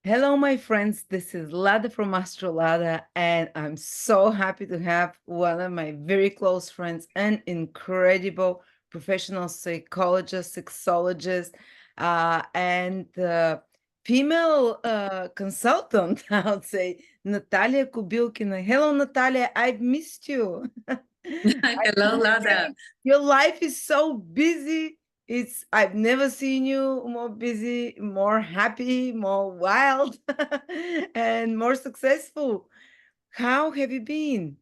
Hello, my friends. This is Lada from Astrolada, and I'm so happy to have one of my very close friends, an incredible professional psychologist, sexologist, and female consultant, I would say, Natalia Kubilkina. Hello, Natalia. I've missed you. Hello, Lada. Your life is so busy. I've never seen you more busy, more happy, more wild, and more successful. How have you been?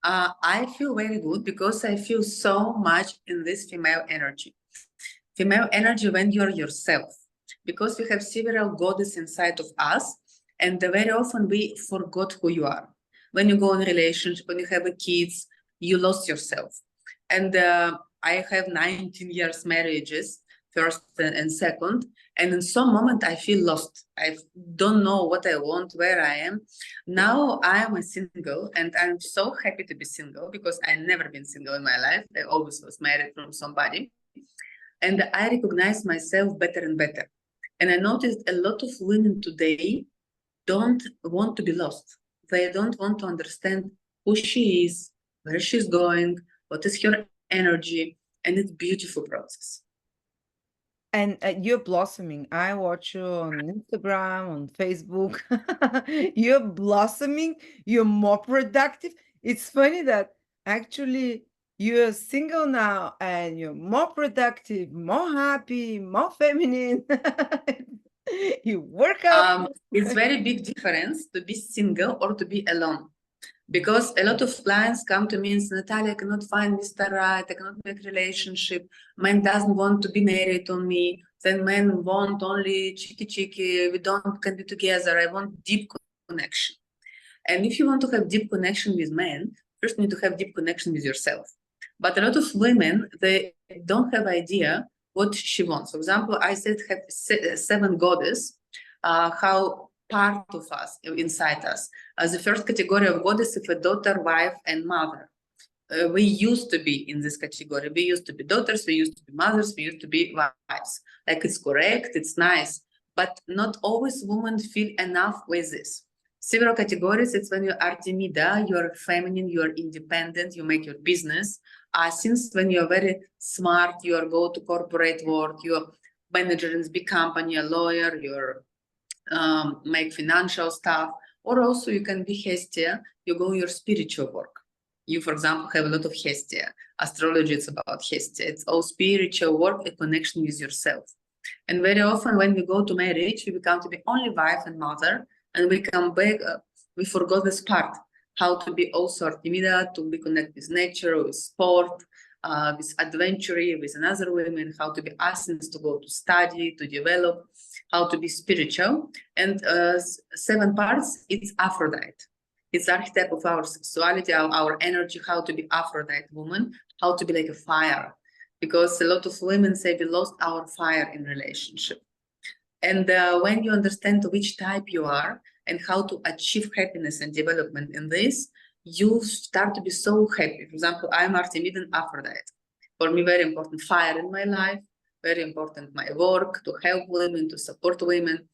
I feel very good because I feel so much in this female energy. Female energy when you're yourself, because we have several goddesses inside of us, and very often we forgot who you are. When you go in a relationship, when you have a kids, you lost yourself. And I have 19 years marriages, first and second, and in some moment I feel lost. I don't know what I want, where I am. Now I am a single, and I'm so happy to be single because I never been single in my life. I always was married from somebody. And I recognize myself better and better. And I noticed a lot of women today don't want to be lost. They don't want to understand who she is, where she's going, what is her energy, and it's a beautiful process. And you're blossoming. I watch you on Instagram, on Facebook. You're blossoming. You're more productive. It's funny that actually you're single now and you're more productive, more happy, more feminine. You work out. It's very big difference to be single or to be alone. Because a lot of clients come to me and say, Natalia, I cannot find Mr. Right, I cannot make relationship. Man doesn't want to be married on me. Then men want only cheeky, we don't can be together. I want deep connection. And if you want to have deep connection with men, first you need to have deep connection with yourself. But a lot of women, they don't have idea what she wants. For example, I said have seven goddess, how part of us inside us. As the first category of goddess, if a daughter, wife, and mother. We used to be in this category. We used to be daughters, we used to be mothers, we used to be wives. Like it's correct, it's nice, but not always women feel enough with this. Several categories, it's when you are timida, you are feminine, you are independent, you make your business. Since when you're very smart, you are go to corporate world, you're manager in big company, a lawyer, you're make financial stuff, or also you can be Hestia, you go your spiritual work. You, for example, have a lot of Hestia. Astrology is about Hestia. It's all spiritual work, a connection with yourself. And very often when we go to marriage, we become to be only wife and mother, and we come back, we forgot this part, how to be also Artemida, to be connected with nature, with sport, with adventure, with another women, how to be Athens, to go to study, to develop, how to be spiritual. And seven parts, it's Aphrodite. It's the archetype of our sexuality, our energy, how to be Aphrodite woman, how to be like a fire. Because a lot of women say we lost our fire in relationship. And when you understand which type you are and how to achieve happiness and development in this, you start to be so happy. For example, I'm Artemidan Aphrodite. For me, very important fire in my life, very important my work, to help women, to support women.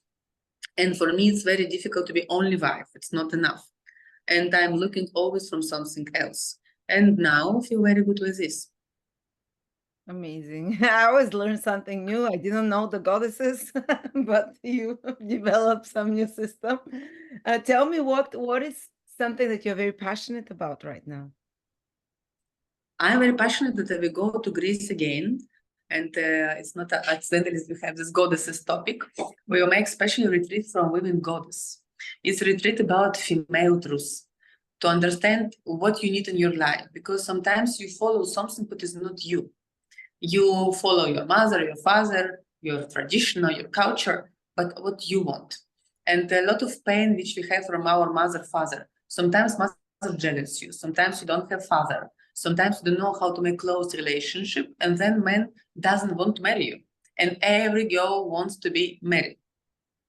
And for me, it's very difficult to be only wife. It's not enough. And I'm looking always from something else. And now I feel very good with this. Amazing. I always learn something new. I didn't know the goddesses, but you developed some new system. Tell me what is something that you're very passionate about right now? I'm very passionate that we go to Greece again. And it's not accidentally we have this goddesses topic. We will make special retreat from women goddess. It's a retreat about female truth, to understand what you need in your life. Because sometimes you follow something that is not you. You follow your mother, your father, your tradition or your culture, but what you want. And a lot of pain which we have from our mother, father. Sometimes mother jealous you. Sometimes you don't have father. Sometimes you don't know how to make close relationship. And then man doesn't want to marry you. And every girl wants to be married.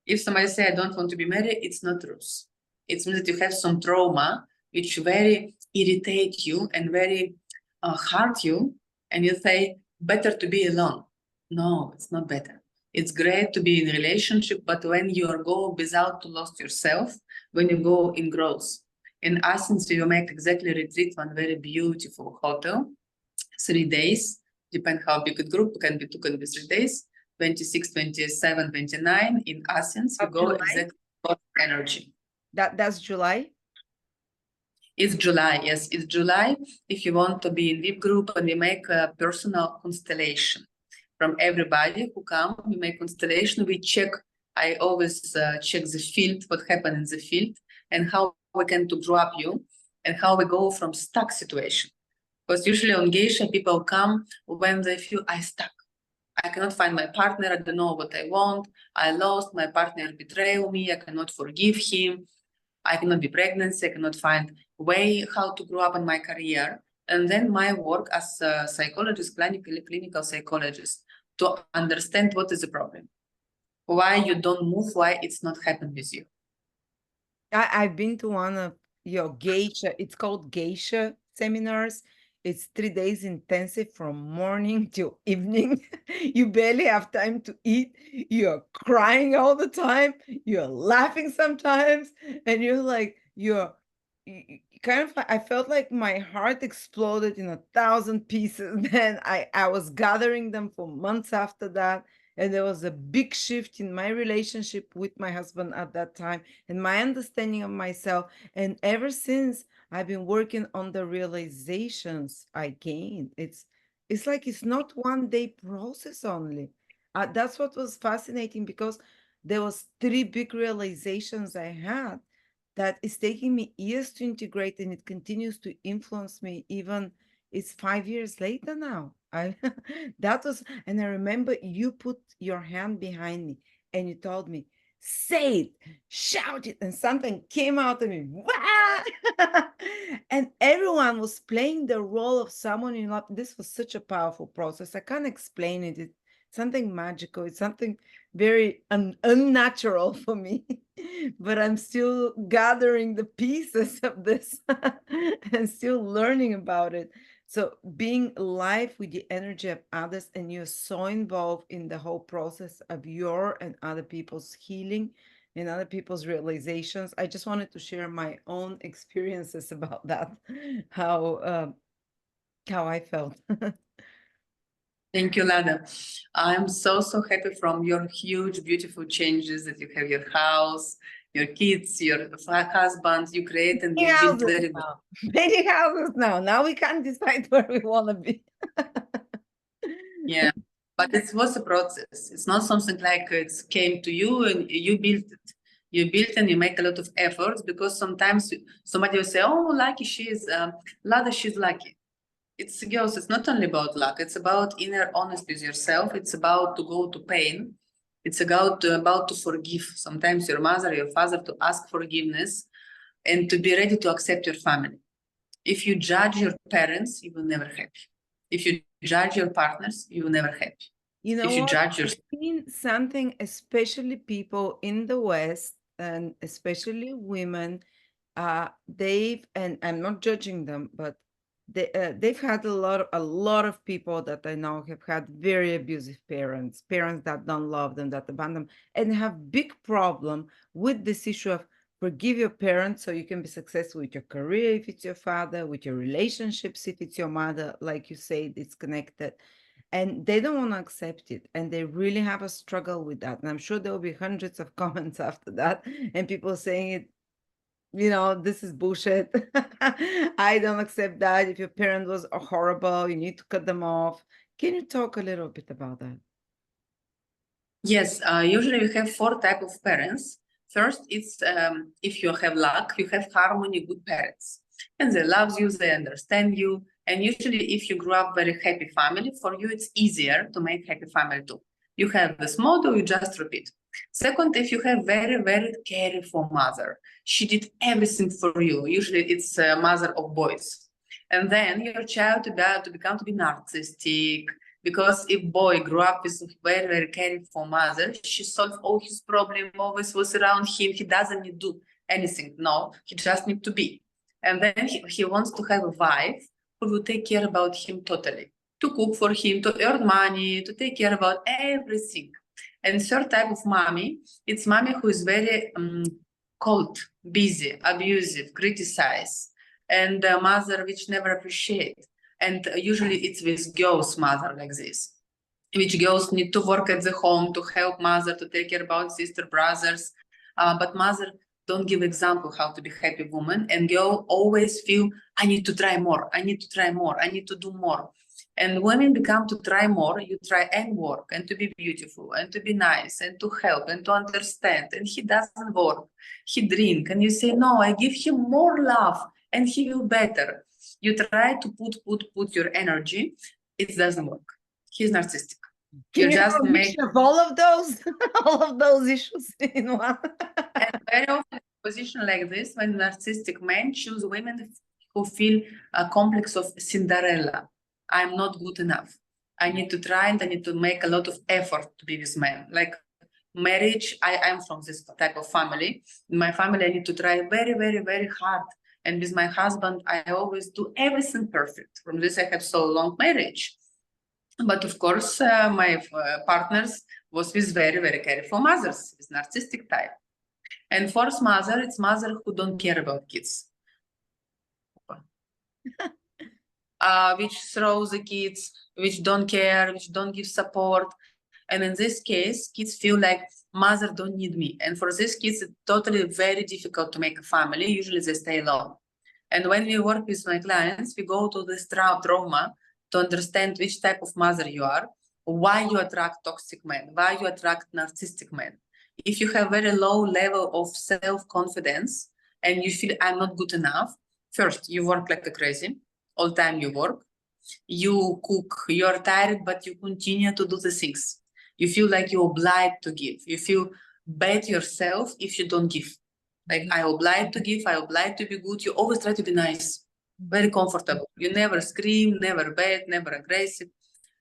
If somebody say, I don't want to be married, it's not truth. It means that you have some trauma which very irritate you and very hurt you. And you say, better to be alone. No, it's not better. It's great to be in a relationship, but when you go without to lost yourself, when you go in growth. In Athens, you make exactly retreat one very beautiful hotel, 3 days, depend how big a group, can be 2, can be 3 days, 26, 27, 29 in Athens, you Of go July? exactly for energy. That's July? It's July, yes, it's July. If you want to be in deep group and we make a personal constellation from everybody who come, we make constellation, we check, I always check the field, what happened in the field, and how we can to drop you, and how we go from stuck situation. Because usually on Geisha, people come when they feel I stuck. I cannot find my partner, I don't know what I want, I lost, my partner betrayed me, I cannot forgive him, I cannot be pregnant, I cannot find way how to grow up in my career. And then my work as a psychologist, clinical psychologist, to understand what is the problem, why you don't move, why it's not happening with you. I've been to one of your Geisha, it's called Geisha seminars. It's 3 days intensive from morning till evening. You barely have time to eat. You're crying all the time. You're laughing sometimes. And you're like, kind of, I felt like my heart exploded in 1,000 pieces. Then I was gathering them for months after that. And there was a big shift in my relationship with my husband at that time and my understanding of myself. And ever since, I've been working on the realizations I gained. It's like it's not one day process only. That's what was fascinating because there was 3 big realizations I had that is taking me years to integrate, and it continues to influence me even it's 5 years later now. I that was, and I remember you put your hand behind me and you told me, say it, shout it, and something came out of me. Wah! And everyone was playing the role of someone in love. This was such a powerful process. I can't explain it. It's something magical. It's something very unnatural for me. But I'm still gathering the pieces of this and still learning about it. So being live with the energy of others, and you're so involved in the whole process of your and other people's healing and other people's realizations. I just wanted to share my own experiences about that, how I felt. Thank you, Lada. I'm so happy from your huge, beautiful changes that you have your house, your kids, your husband, you create and Many you build houses very good. now. Many houses now. Now we can't decide where we want to be. Yeah, but it was a process. It's not something like it came to you and you built it. You build and you make a lot of efforts, because sometimes somebody will say, oh, lucky she is, Lada, she's lucky. It's girls, it's not only about luck, it's about inner honesty with yourself. It's about to go to pain. It's about to forgive sometimes your mother, your father, to ask forgiveness and to be ready to accept your family. If you judge your parents, you will never happy. If you judge your partners, you will never happy. You know If you what? judge I've yourself. seen something, especially people in the West and especially women, they've, and I'm not judging them, but they've had a lot of people that I know have had very abusive parents, parents that don't love them, that abandon them, and have big problem with this issue of forgive your parents so you can be successful with your career if it's your father, with your relationships if it's your mother, like you said, it's connected. And they don't want to accept it, and they really have a struggle with that. And I'm sure there will be hundreds of comments after that and people saying it, this is bullshit. I don't accept that. If your parent was horrible, you need to cut them off. Can you talk a little bit about that? Yes, usually we have 4 types of parents. First, it's if you have luck, you have harmony, good parents, and they love you, they understand you. And usually, if you grow up very happy family, for you it's easier to make happy family too. You have this model, you just repeat. Second, if you have very careful mother, she did everything for you. Usually, it's a mother of boys, and then your child to become to be narcissistic. Because if boy grew up with very careful mother, she solved all his problem, always was around him. He doesn't need to do anything. No, he just need to be. And then he wants to have a wife who will take care about him totally, to cook for him, to earn money, to take care about everything. And third type of mommy, it's mommy who is very cold, busy, abusive, criticize, and a mother which never appreciate. And usually it's with girls' mother like this, which girls need to work at the home to help mother, to take care about sister, brothers, but mother don't give example how to be happy woman, and girl always feel, I need to try more, I need to try more, I need to do more. And women become to try more, you try and work, and to be beautiful, and to be nice, and to help, and to understand, and he doesn't work, he drink, and you say, no, I give him more love, and he will better. You try to put your energy, it doesn't work. He's narcissistic. Can you just have a mixture of all of those, all of those issues in one? And very often, position like this, when narcissistic men choose women who feel a complex of Cinderella. I'm not good enough. I need to try and I need to make a lot of effort to be with men. Like marriage, I'm from this type of family. In my family, I need to try very, very, very hard. And with my husband, I always do everything perfect. From this, I have so long marriage. But of course, my partners was with very, very careful mothers, with narcissistic type. And fourth mother, it's mother who don't care about kids. Which throws the kids, which don't care, which don't give support. And in this case, kids feel like mother don't need me. And for these kids, it's totally very difficult to make a family. Usually they stay alone. And when we work with my clients, we go to this trauma to understand which type of mother you are, why you attract toxic men, why you attract narcissistic men. If you have very low level of self-confidence and you feel I'm not good enough, first, you work like a crazy, all time you work, you cook, you're tired, but you continue to do the things. You feel like you're obliged to give. You feel bad yourself if you don't give. Like I obliged to give, I obliged to be good. You always try to be nice, very comfortable. You never scream, never bad, never aggressive.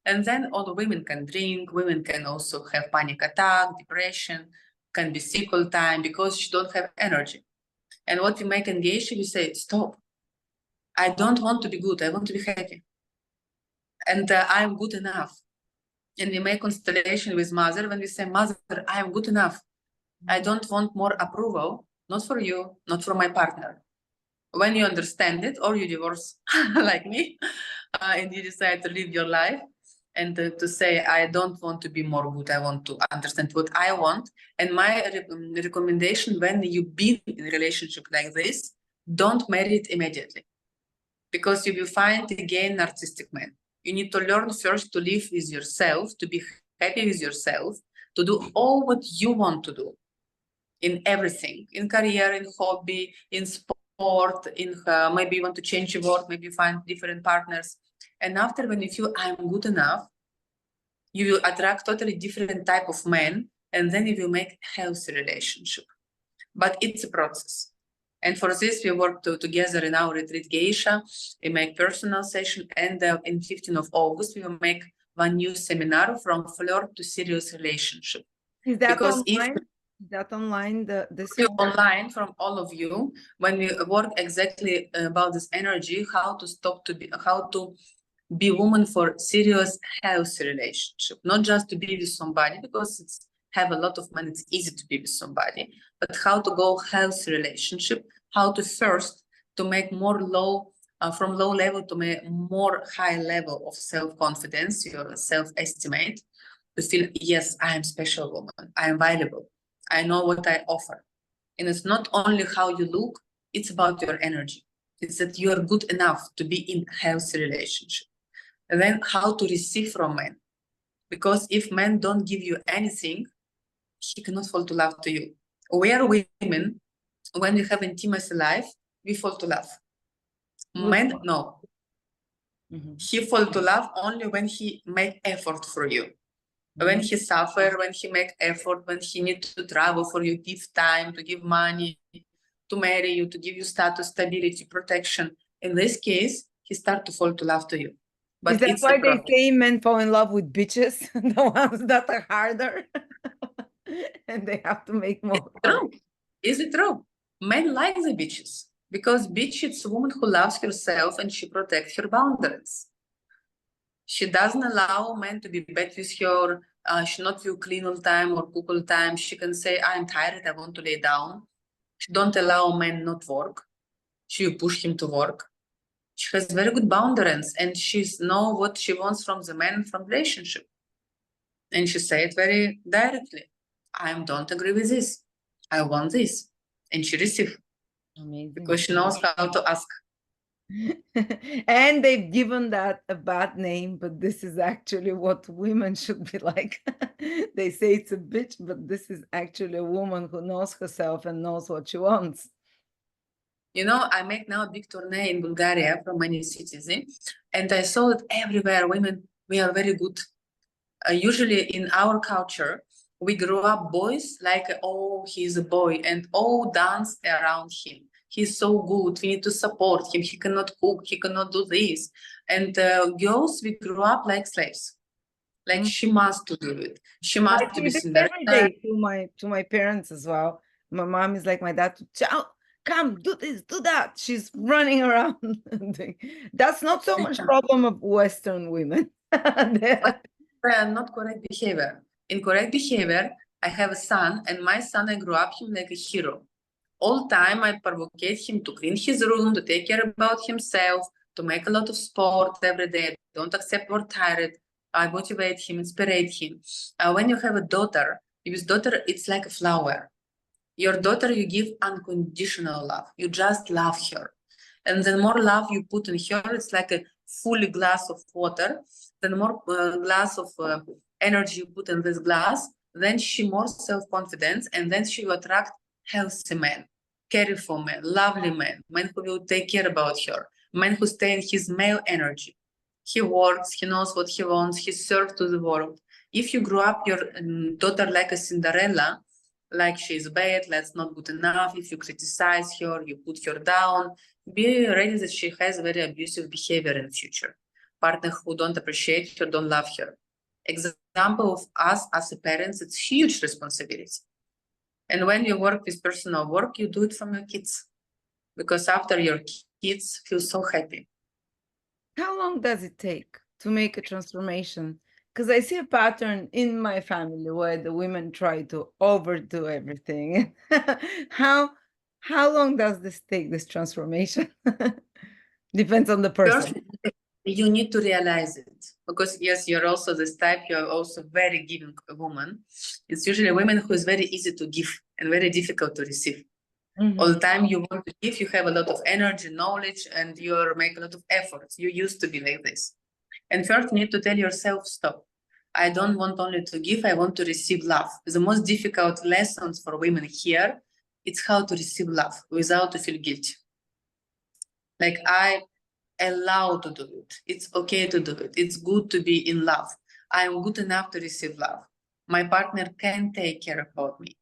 And then all the women can drink, women can also have panic attack, depression, can be sick all the time because she don't have energy. And what we make in Geisha, we say, stop. I don't want to be good, I want to be happy. And I'm good enough. And we make constellation with mother when we say, mother, I am good enough. I don't want more approval, not for you, not for my partner. When you understand it, or you divorce like me, and you decide to live your life, and to say, I don't want to be more good, I want to understand what I want. And my recommendation, when you be in a relationship like this, don't marry it immediately. Because you will find again narcissistic men. You need to learn first to live with yourself, to be happy with yourself, to do all what you want to do in everything, in career, in hobby, in sport, in maybe you want to change your work, maybe you find different partners. And after, when you feel I'm good enough, you will attract totally different type of men, and then you will make healthy relationship. But it's a process. And for this, we work together in our retreat Geisha. We make personal session, and in 15th of August, we will make one new seminar from flirt to serious relationship. Is that because online? Is that online? This online from all of you, when we work exactly about this energy, how to be woman for serious healthy relationship, not just to be with somebody because it's have a lot of money, it's easy to be with somebody, but how to go healthy relationship, how to first to make more low, from low level to make more high level of self-confidence, your self-estimate, to feel, yes, I am special woman, I am valuable, I know what I offer. And it's not only how you look, it's about your energy. It's that you are good enough to be in healthy relationship. And then how to receive from men. Because if men don't give you anything, he cannot fall to love to you. We are women, when we have intimacy life, we fall to love. Men, no. He fall to love only when he make effort for you. When he suffer, when he make effort, when he need to travel for you, give time, to give money, to marry you, to give you status, stability, protection. In this case, he start to fall to love to you. But is that why they say men fall in love with bitches, the ones that are harder? And they have to make more. True. Is it true? Men like the bitches because bitch is a woman who loves herself and she protects her boundaries. She doesn't allow men to be bad with her, She not feel clean all the time or cook all the time. She can say, I'm tired, I want to lay down. She don't allow men not work. She push him to work. She has very good boundaries and she's know what she wants from the man from relationship. And she said very directly, I don't agree with this. I want this. And she received Amazing. because she knows how to ask. And they've given that a bad name, but this is actually what women should be like. They say it's a bitch, but this is actually a woman who knows herself and knows what she wants. You know, I make now a big tourney in Bulgaria from many cities, and I saw that everywhere women, we are very good. Usually in our culture, we grow up boys like, oh, he's a boy, and all dance around him. He's so good. We need to support him. He cannot cook. He cannot do this. And girls, we grew up like slaves. Like she must to do it. She I must to see be this Cinderella. every day to my parents as well. My mom is like my dad. Ciao, come do this, do that. She's running around. That's not so much problem of Western women. Not correct behavior. In correct behavior, I have a son, and my son, I grew up him like a hero. All time I provocate him to clean his room, to take care about himself, to make a lot of sport every day. Don't accept we're tired. I motivate him, inspire him. When you have a daughter, with daughter, it's like a flower. Your daughter, you give unconditional love. You just love her. And the more love you put in her, it's like a full glass of water. The more glass of energy you put in this glass, then she more self-confidence, and then she will attract healthy men, careful men, lovely men, men who will take care about her, men who stay in his male energy. He works, he knows what he wants, he serves to the world. If you grow up your daughter like a Cinderella, like she's bad, that's not good enough, if you criticize her, you put her down, be ready that she has very abusive behavior in the future. Partner who don't appreciate her, don't love her. Example of us as a parents, it's huge responsibility. And when you work with personal work, you do it from your kids, because after your kids feel so happy. How long does it take to make a transformation? Because I see a pattern in my family where the women try to overdo everything. How long does this take, this transformation? Depends on the person. First, you need to realize it, because yes, you're also this type, you're also very giving woman. It's usually a woman who is very easy to give and very difficult to receive. All the time you want to give, you have a lot of energy, knowledge, and you make a lot of efforts. You used to be like this. And first, you need to tell yourself, stop. I don't want only to give, I want to receive love. The most difficult lessons for women here, it's how to receive love without to feel guilty. Like I allow to do it. It's okay to do it. It's good to be in love. I am good enough to receive love. My partner can take care about me.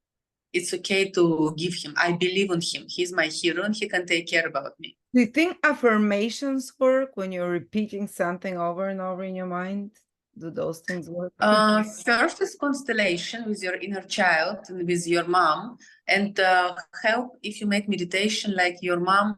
It's okay to give him. I believe in him. He's my hero and he can take care about me. Do you think affirmations work when you're repeating something over and over in your mind? Do those things work? First is constellation with your inner child and with your mom, and help if you make meditation like your mom.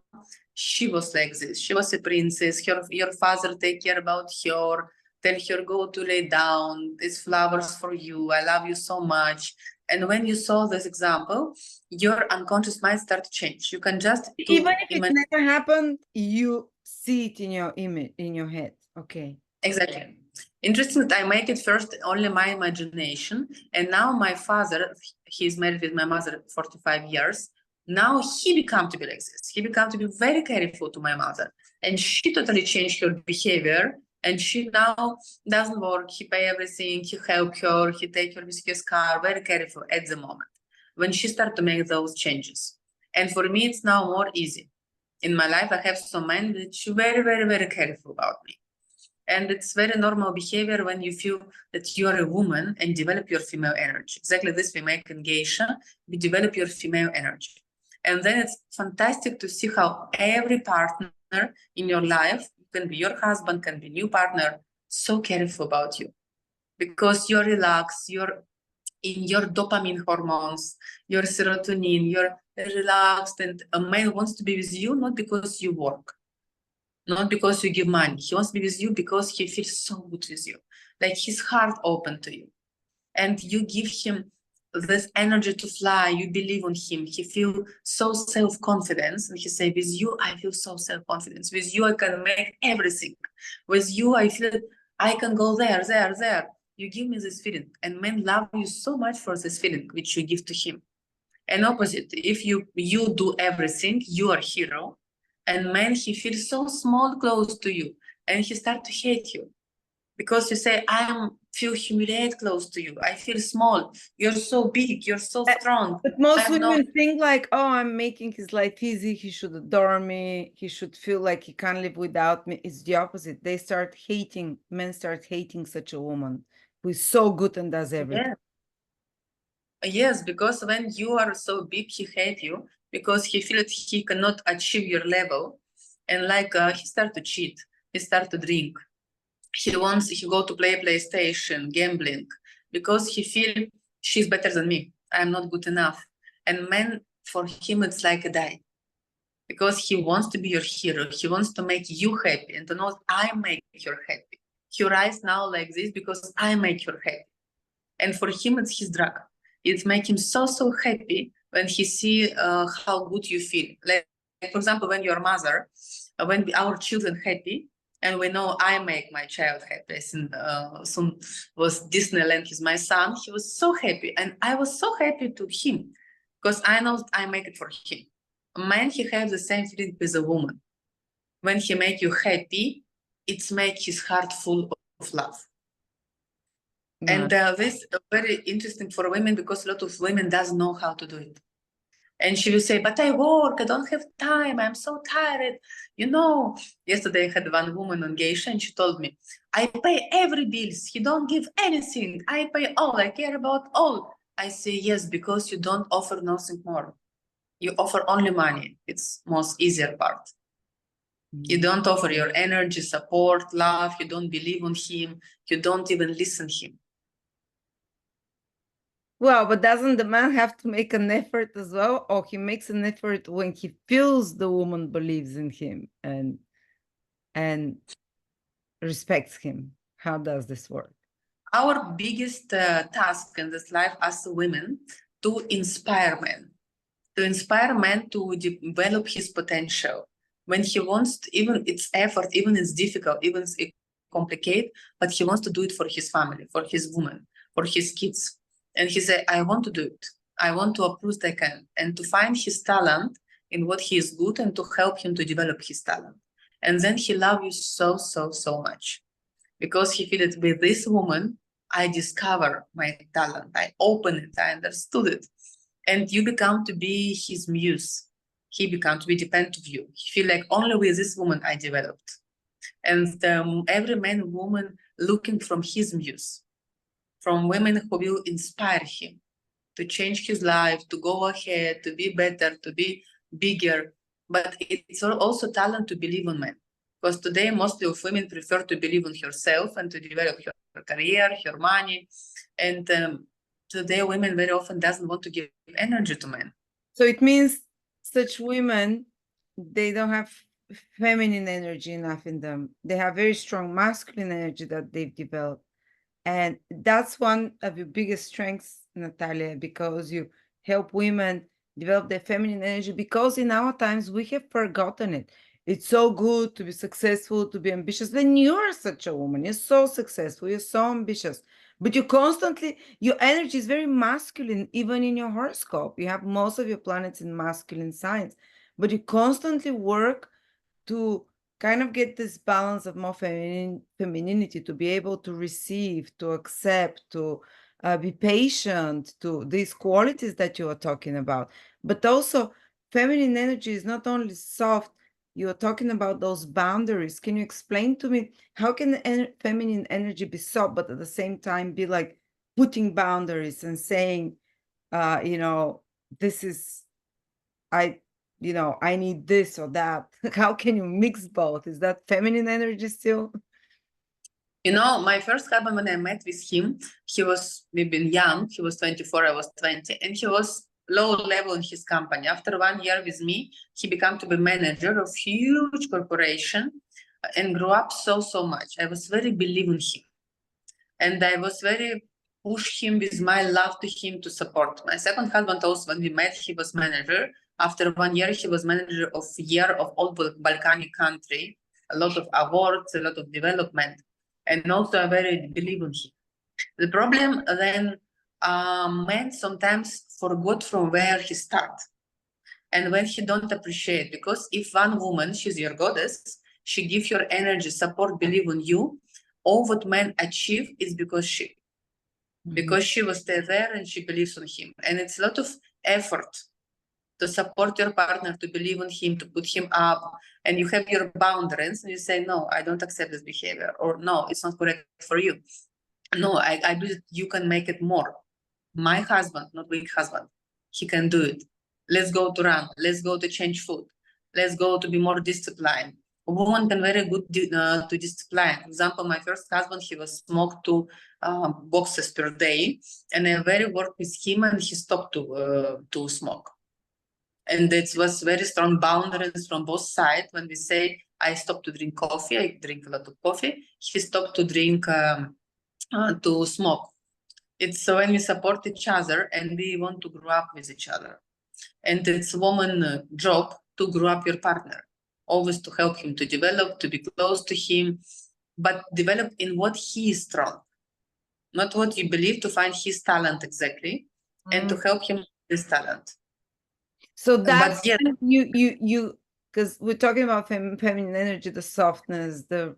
She was like this. She was a princess. Your father take care about her. Tell her go to lay down. These flowers for you. I love you so much. And when you saw this example, your unconscious mind start to change. You can just even if it never happened, you see it in your image, in your head. Okay. Exactly. Interesting that I make it first only my imagination, and now my father, he's married with my mother 45 years. Now he become to be like this. He become to be very careful to my mother, and she totally changed her behavior. And she now doesn't work. He pay everything. He help her. He take her with his car. Very careful at the moment. When she start to make those changes, and for me it's now more easy. In my life, I have some men which very, very, very careful about me. And it's very normal behavior when you feel that you are a woman and develop your female energy. Exactly this we make in Geisha, we develop your female energy. And then it's fantastic to see how every partner in your life, can be your husband, can be new partner, so careful about you. Because you're relaxed, you're in your dopamine hormones, your serotonin, you're relaxed, and a man wants to be with you not because you work, not because you give money. He wants to be with you because he feels so good with you. Like his heart open to you. and you give him this energy to fly, you believe on him, he feel so self-confidence, and he say, with you I feel so self-confidence, with you I can make everything, with you I feel I can go there, you give me this feeling, and men love you so much for this feeling which you give to him. And opposite, if you do everything, you are hero, and man, he feels so small close to you, and he start to hate you because you say, I feel humiliated close to you. I feel small. You're so big. You're so strong. But most I'm not. women think like, oh, I'm making his life easy. He should adore me. He should feel like he can't live without me. It's the opposite. They start hating, men start hating such a woman who is so good and does everything. Yes, because when you are so big, he hates you because he feels he cannot achieve your level. And like he start to cheat. He start to drink. He go to play PlayStation, gambling, because he feel she's better than me. I'm not good enough. And men, for him, it's like a die. Because he wants to be your hero. He wants to make you happy and to know I make you happy. He rise now like this because I make you happy. And for him, it's his drug. It makes him so happy when he see how good you feel. Like, for example, when your mother, when our children happy, and we know I make my child happy. And soon was Disneyland is my son. He was so happy, and I was so happy to him because I know I make it for him. A man, he has the same feeling with a woman. When he make you happy, it's make his heart full of love. And this is very interesting for women because a lot of women doesn't know how to do it. And she will say, but I work, I don't have time, I'm so tired. You know, yesterday I had one woman on Geisha and she told me, I pay every bills, he don't give anything, I pay all, I care about all. I say, yes, because you don't offer nothing more. You offer only money. It's most easier part. You don't offer your energy, support, love, you don't believe on him, you don't even listen him. Well, but doesn't the man have to make an effort as well? Or he makes an effort when he feels the woman believes in him and respects him? How does this work? Our biggest task in this life as women to inspire men to develop his potential. When he wants to, even it's effort, even it's difficult, even it's complicated, but he wants to do it for his family, for his woman, for his kids. And he said, I want to do it. I want to approve I can, and to find his talent in what he is good and to help him to develop his talent. And then he loves you so much. Because he feels that with this woman, I discover my talent, I open it, I understood it. And you become to be his muse. He becomes to be dependent of you. He feel like only with this woman I developed. And every man and woman looking from his muse, from women who will inspire him to change his life, to go ahead, to be better, to be bigger. But it's also talent to believe on men. Because today, mostly of women prefer to believe in herself and to develop her career, her money. And today, women very often doesn't want to give energy to men. So it means such women, they don't have feminine energy enough in them. They have very strong masculine energy that they've developed. And that's one of your biggest strengths, Natalia, because you help women develop their feminine energy, because in our times we have forgotten it. It's so good to be successful, to be ambitious. When you're such a woman, you're so successful, you're so ambitious, but you constantly, your energy is very masculine, even in your horoscope. You have most of your planets in masculine signs, but you constantly work to kind of get this balance of more femininity, to be able to receive, to accept, to be patient, to these qualities that you are talking about. But also, feminine energy is not only soft, you're talking about those boundaries. Can you explain to me how can feminine energy be soft, but at the same time be like putting boundaries and saying, this is, I need this or that. How can you mix both? Is that feminine energy still? You know, my first husband, when I met with him, he was maybe young. He was 24, I was 20, and he was low level in his company. After 1 year with me, he became to be manager of huge corporation and grew up so much. I was very believe in him. And I was very push him with my love to him to support. My second husband also, when we met, he was manager. After 1 year, he was manager of year of all Balkanic country, a lot of awards, a lot of development, and also I very believe in him. The problem then, men sometimes forgot from where he start, and when he don't appreciate, because if one woman, she's your goddess, she give your energy, support, believe in you, all what men achieve is because she was there and she believes in him. And it's a lot of effort to support your partner, to believe in him, to put him up, and you have your boundaries and you say, no, I don't accept this behavior, or no, it's not correct for you. No, I do it, you can make it more. My husband, not weak husband, he can do it. Let's go to run, let's go to change food, let's go to be more disciplined. A woman can very good to discipline. For example, my first husband, he was smoked 2 boxes per day, and I very worked with him, and he stopped to smoke. And it was very strong boundaries from both sides. When we say, I stopped to drink coffee, I drink a lot of coffee, he stopped to drink to smoke. It's when we support each other and we want to grow up with each other. And it's a woman's job to grow up your partner, always to help him to develop, to be close to him, but develop in what he is strong, not what you believe, to find his talent exactly, and to help him with this talent. So that's But yes, you because we're talking about feminine energy, the softness, the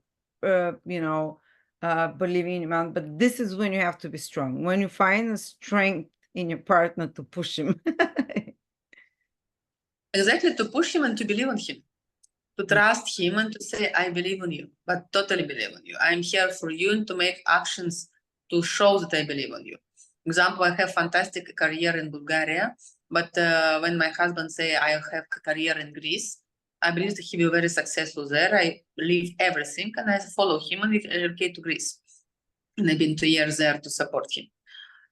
believing in a man, but this is when you have to be strong. When you find the strength in your partner to push him. exactly, to push him and to believe in him, to trust him and to say, I believe in you, but totally believe in you. I'm here for you, and to make actions to show that I believe in you. Example, I have fantastic career in Bulgaria, but when my husband say I have a career in Greece, I believe that he will be very successful there. I leave everything and I follow him and we relocate to Greece. And I've been 2 years there to support him.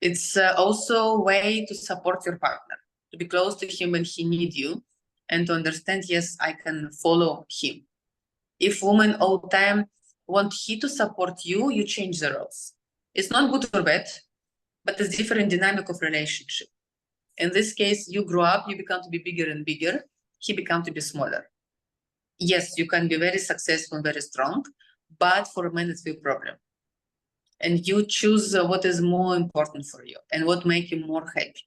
It's also a way to support your partner, to be close to him when he needs you, and to understand, yes, I can follow him. If women all the time want he to support you, you change the roles. It's not good or bad, but it's different dynamic of relationship. In this case, you grow up, you become to be bigger and bigger, he become to be smaller. Yes, you can be very successful and very strong, but for men it's a problem. And you choose what is more important for you and what make you more happy.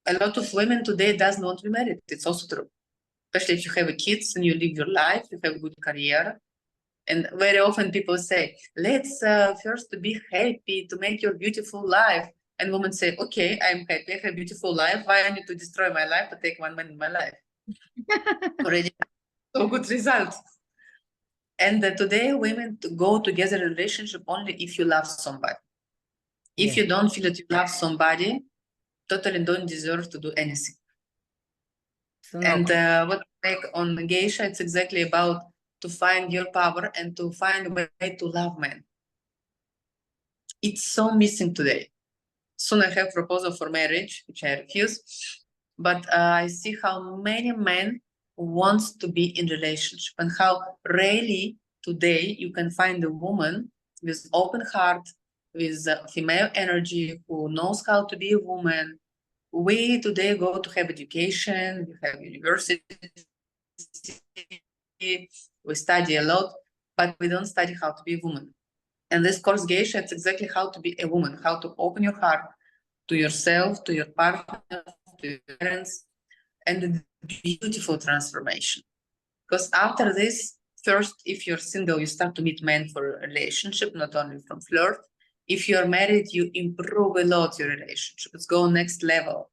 A lot of women today doesn't want to be married. It's also true. Especially if you have kids and you live your life, you have a good career. And very often people say, let's first be happy to make your beautiful life. And women say, okay, I'm happy, I have a beautiful life. Why I need to destroy my life to take one man in my life? Already so good results. And today women go together in a relationship only if you love somebody. If you don't feel that you love somebody, totally don't deserve to do anything. So no. And what I make on Geisha, it's exactly about to find your power and to find a way to love men. It's so missing today. Soon I have proposal for marriage, which I refuse. But I see how many men wants to be in relationship and how rarely today you can find a woman with open heart, with female energy, who knows how to be a woman. We today go to have education, we have university, we study a lot, but we don't study how to be a woman. And this course Geisha, it's exactly how to be a woman, how to open your heart to yourself, to your partner, to your parents, and a beautiful transformation. Because after this, first, if you're single, you start to meet men for a relationship, not only from flirt. If you're married, you improve a lot your relationship. It's go next level.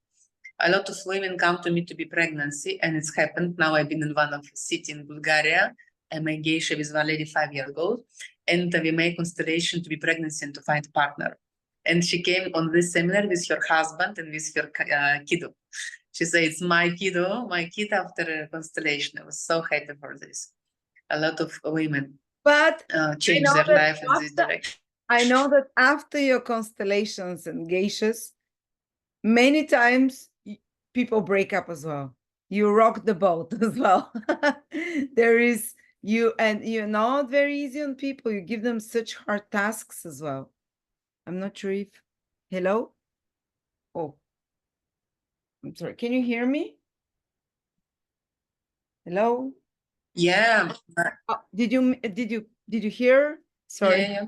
A lot of women come to me to be pregnancy, and it's happened. Now I've been in one of the city in Bulgaria. I made Geisha with one lady 5 years ago, and we made constellation to be pregnancy and to find a partner. And she came on this seminar with her husband and with her kiddo. She said, it's my kiddo, my kid after a constellation. I was so happy for this. A lot of women change their life in this direction. I know that after your constellations and geishas, many times people break up as well. You rock the boat as well. There is you, and you're not very easy on people. You give them such hard tasks as well. I'm not sure if, hello? Oh, I'm sorry. Can you hear me? Hello? Yeah. Did you hear? Sorry. Yeah.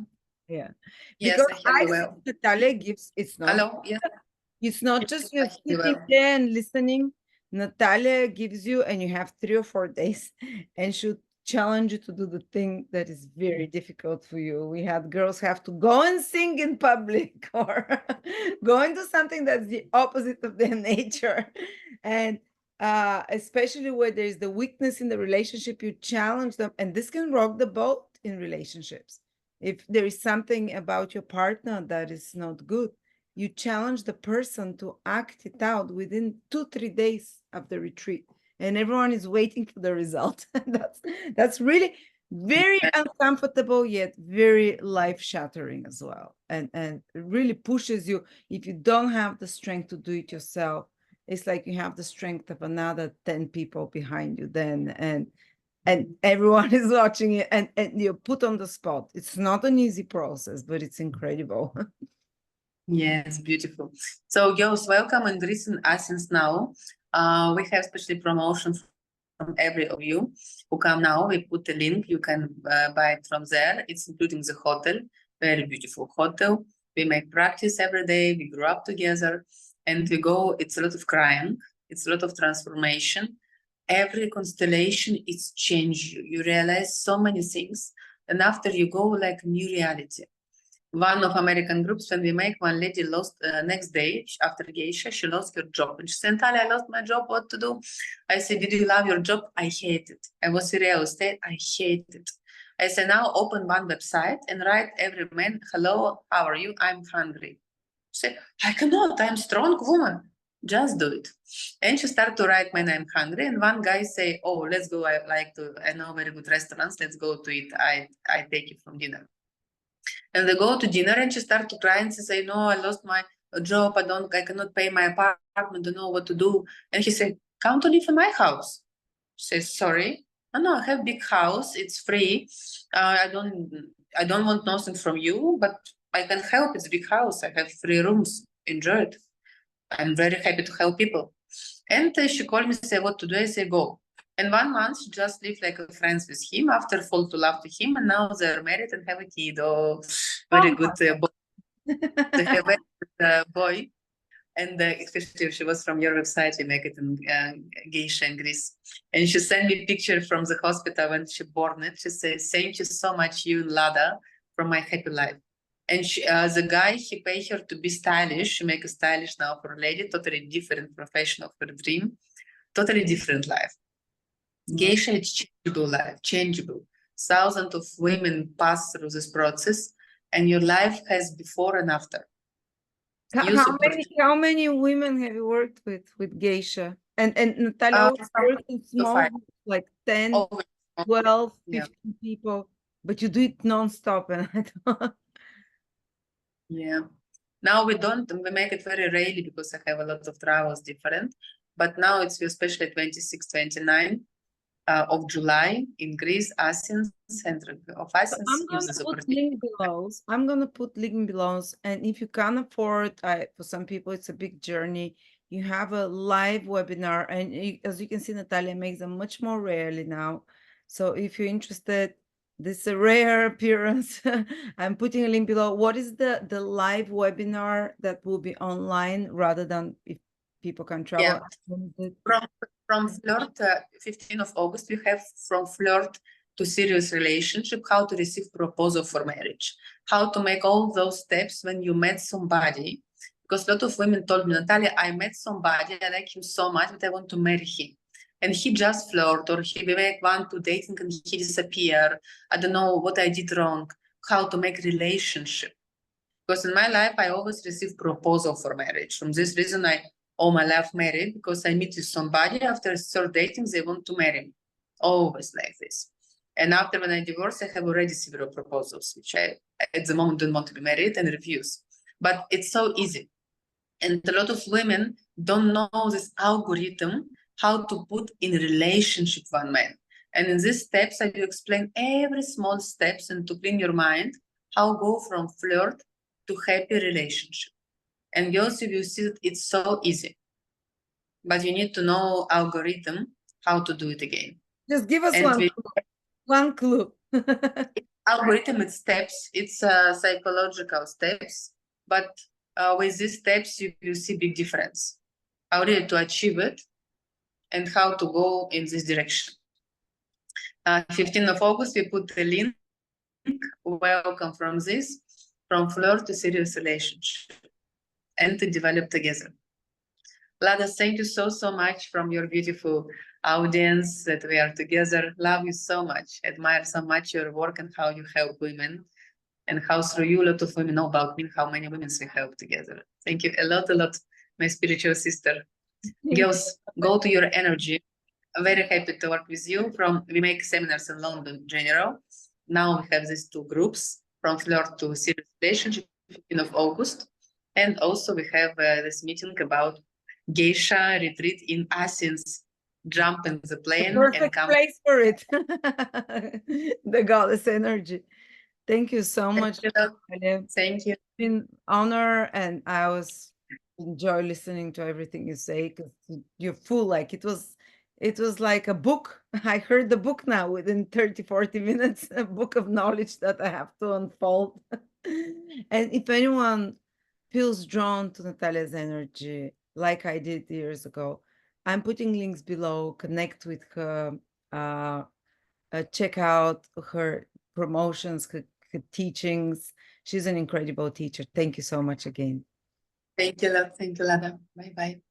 Yeah. Yes, Because I hear I you think well. Natalia gives, Hello. Yes, it's not just I you hear you sitting well. there and listening. Natalia gives you, and you have 3 or 4 days, and she'll challenge you to do the thing that is very difficult for you. We had girls have to go and sing in public or go into something that's the opposite of their nature. And especially where there's the weakness in the relationship, you challenge them, and this can rock the boat in relationships. If there is something about your partner that is not good, you challenge the person to act it out within 2-3 days of the retreat, and everyone is waiting for the result. That's really very uncomfortable, yet very life-shattering as well, and it really pushes you. If you don't have the strength to do it yourself, it's like you have the strength of another 10 people behind you then, and everyone is watching it, and you're put on the spot. It's not an easy process, but it's incredible. Yes, beautiful. So, girls, welcome in Greece and Athens now. We have special promotions from every of you who come now. We put a link. You can buy it from there. It's including the hotel, very beautiful hotel. We make practice every day. We grow up together, and we go. It's a lot of crying. It's a lot of transformation. Every constellation is change you. You realize so many things, and after you go like new reality. One of American groups, when we make, one lady lost next day after Geisha, she lost her job. And she said, Natalia, I lost my job, what to do? I said, did you love your job? I hate it. I was in real estate, I hate it. I said, now open one website and write every man, hello, how are you? I'm hungry. She said, I cannot, I'm strong woman. Just do it. And she started to write, man, I'm hungry. And one guy say, oh, let's go. I know very good restaurants. Let's go to eat. I take you from dinner. And they go to dinner and she started to cry and she say, no, I lost my job. I cannot pay my apartment. Don't know what to do. And he said, come to live in my house. She says, sorry. No, I have big house. It's free. I don't want nothing from you, but I can help. It's a big house. I have 3 rooms. Enjoy it. I'm very happy to help people. And she called me, say, what to do? I say, go. And 1 month, she just lived like a friends with him after fall to love to him. And now they're married and have a kid. Oh, very good boy. They have a very good boy. And especially if she was from your website, we make it in Geisha in Greece. And she sent me a picture from the hospital when she born it. She says, thank you so much, you and Lada, for my happy life. And she, the guy, he paid her to be stylish. She make a stylish now for a lady, totally different profession of her dream, totally different life. Geisha is changeable life, changeable. Thousands of women pass through this process, and your life has before and after. How many women have you worked with Geisha? And Natalia always works in small groups, like 10, 12, 15 people, but you do it non-stop. And yeah. Now we make it very rarely because I have a lot of travels different. But now it's especially 26, 29 of July in Greece, Athens, center of Athens. I'm gonna put link below. I'm gonna put link below, and if you can't afford, for some people it's a big journey. You have a live webinar, and as you can see, Natalia makes them much more rarely now. So if you're interested, this is a rare appearance. I'm putting a link below. What is the live webinar that will be online rather than if people can travel? Yeah. From flirt, 15th of August, we have from flirt to serious relationship, how to receive proposal for marriage, how to make all those steps when you met somebody. Because a lot of women told me, Natalia, I met somebody, I like him so much, but I want to marry him. And he just flirt, or he make 1-2 dating and he disappear. I don't know what I did wrong, how to make relationship. Because in my life, I always receive proposal for marriage. From this reason, I all my life married, because I meet with somebody, after third dating, they want to marry me. Always like this. And after when I divorced, I have already several proposals, which I, at the moment, don't want to be married and refuse. But it's so easy. And a lot of women don't know this algorithm, how to put in relationship one man. And in these steps, I will explain every small steps and to clean your mind, how go from flirt to happy relationship. And girls, you will see that it's so easy, but you need to know algorithm how to do it again. Just give us And one clue. Algorithm, it's steps, it's psychological steps, but with these steps you will see big difference, how really to achieve it and how to go in this direction. 15th of August, we put the link, welcome from flirt to serious relationship and to develop together. Lada, thank you so much from your beautiful audience that we are together. Love you so much, admire so much your work and how you help women, and how through you a lot of women know about me, how many women we help together. Thank you a lot, my spiritual sister. Girls, go to your energy. I'm very happy to work with you. We make seminars in London in general. Now we have these 2 groups, from flirt to serious relationship, 15th of August. And also we have this meeting about Geisha retreat in Athens. Jump in the plane Perfect and come. place for it. The goddess energy. Thank you so much. Thank you. It's been honor, and I always enjoy listening to everything you say, because you're full, like it was like a book. I heard the book now within 30-40 minutes, a book of knowledge that I have to unfold. And if anyone feels drawn to Natalia's energy, like I did years ago, I'm putting links below. Connect with her, check out her promotions, her teachings. She's an incredible teacher. Thank you so much again. Thank you, Lada. Bye-bye.